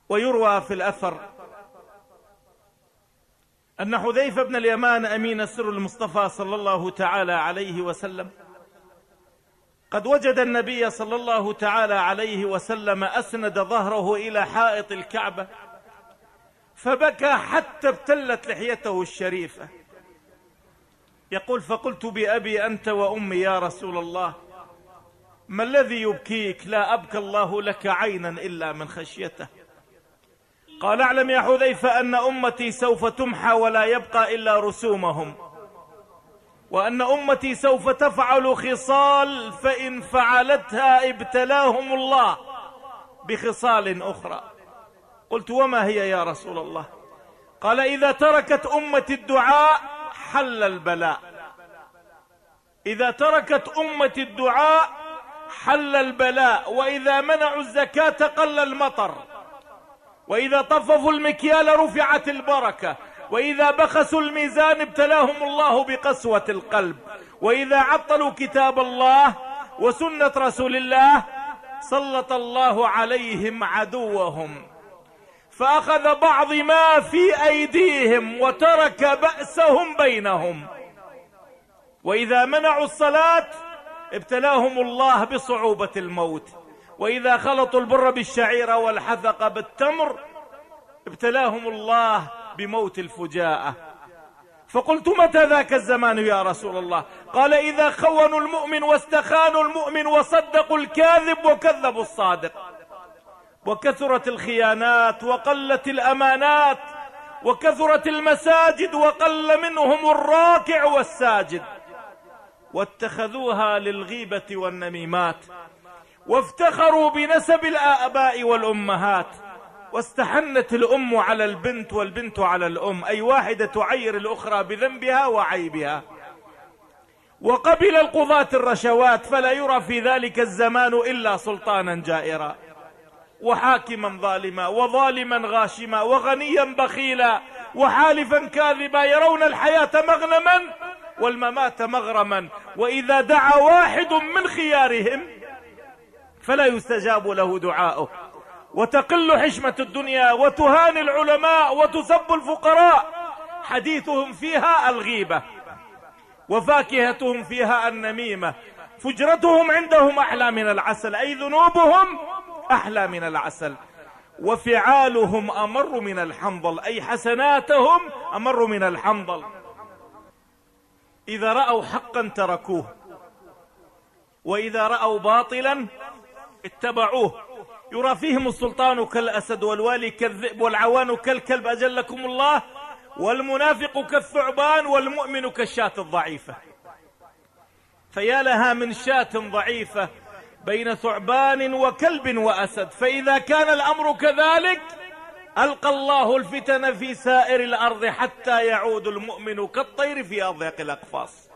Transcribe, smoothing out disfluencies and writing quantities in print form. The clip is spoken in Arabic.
ويروى في الأثر أن حذيفة بن اليمان أمين السر المصطفى صلى الله تعالى عليه وسلم قد وجد النبي صلى الله تعالى عليه وسلم أسند ظهره إلى حائط الكعبة فبكى حتى ابتلت لحيته الشريفة. يقول: فقلت بأبي أنت وأمي يا رسول الله، ما الذي يبكيك؟ لا أبكى الله لك عينا إلا من خشيته. قال: اعلم يا حذيفة أن أمتي سوف تمحى ولا يبقى إلا رسومهم، وأن أمتي سوف تفعل خصال فإن فعلتها ابتلاهم الله بخصال أخرى. قلت: وما هي يا رسول الله؟ قال: إذا تركت أمتي الدعاء حل البلاء، إذا تركت أمتي الدعاء حل البلاء، وإذا منعوا الزكاة قل المطر، وإذا طففوا المكيال رفعت البركة، وإذا بخسوا الميزان ابتلاهم الله بقسوة القلب، وإذا عطلوا كتاب الله وسنة رسول الله سلط الله عليهم عدوهم فأخذ بعض ما في أيديهم وترك بأسهم بينهم، وإذا منعوا الصلاة ابتلاهم الله بصعوبة الموت، وإذا خلطوا البر بالشعير والحذق بالتمر ابتلاهم الله بموت الفجاءة. فقلت: متى ذاك الزمان يا رسول الله؟ قال: إذا خونوا المؤمن واستخانوا المؤمن وصدقوا الكاذب وكذبوا الصادق، وكثرت الخيانات وقلت الأمانات، وكثرت المساجد وقل منهم الراكع والساجد، واتخذوها للغيبة والنميمات، وافتخروا بنسب الآباء والأمهات، واستحنت الأم على البنت والبنت على الأم، أي واحدة تعير الأخرى بذنبها وعيبها، وقبل القضاة الرشوات، فلا يرى في ذلك الزمان إلا سلطانا جائرا، وحاكما ظالما، وظالما غاشما، وغنيا بخيلا، وحالفا كاذبا، يرون الحياة مغنما والممات مغرما، وإذا دعا واحد من خيارهم فلا يستجاب له دعاؤه، وتقل حشمة الدنيا، وتهان العلماء، وتسب الفقراء، حديثهم فيها الغيبة، وفاكهتهم فيها النميمة، فجرتهم عندهم أحلى من العسل، أي ذنوبهم أحلى من العسل، وفعالهم أمر من الحنظل، أي حسناتهم أمر من الحنظل. إذا رأوا حقا تركوه، وإذا رأوا باطلا اتبعوه. يرى فيهم السلطان كالأسد، والوالي كالذئب، والعوان كالكلب أجلكم الله، والمنافق كالثعبان، والمؤمن كالشاة الضعيفة. فيا لها من شاة ضعيفة بين ثعبان وكلب وأسد. فإذا كان الأمر كذلك ألقى الله الفتن في سائر الأرض حتى يعود المؤمن كالطير في أضيق الأقفاص.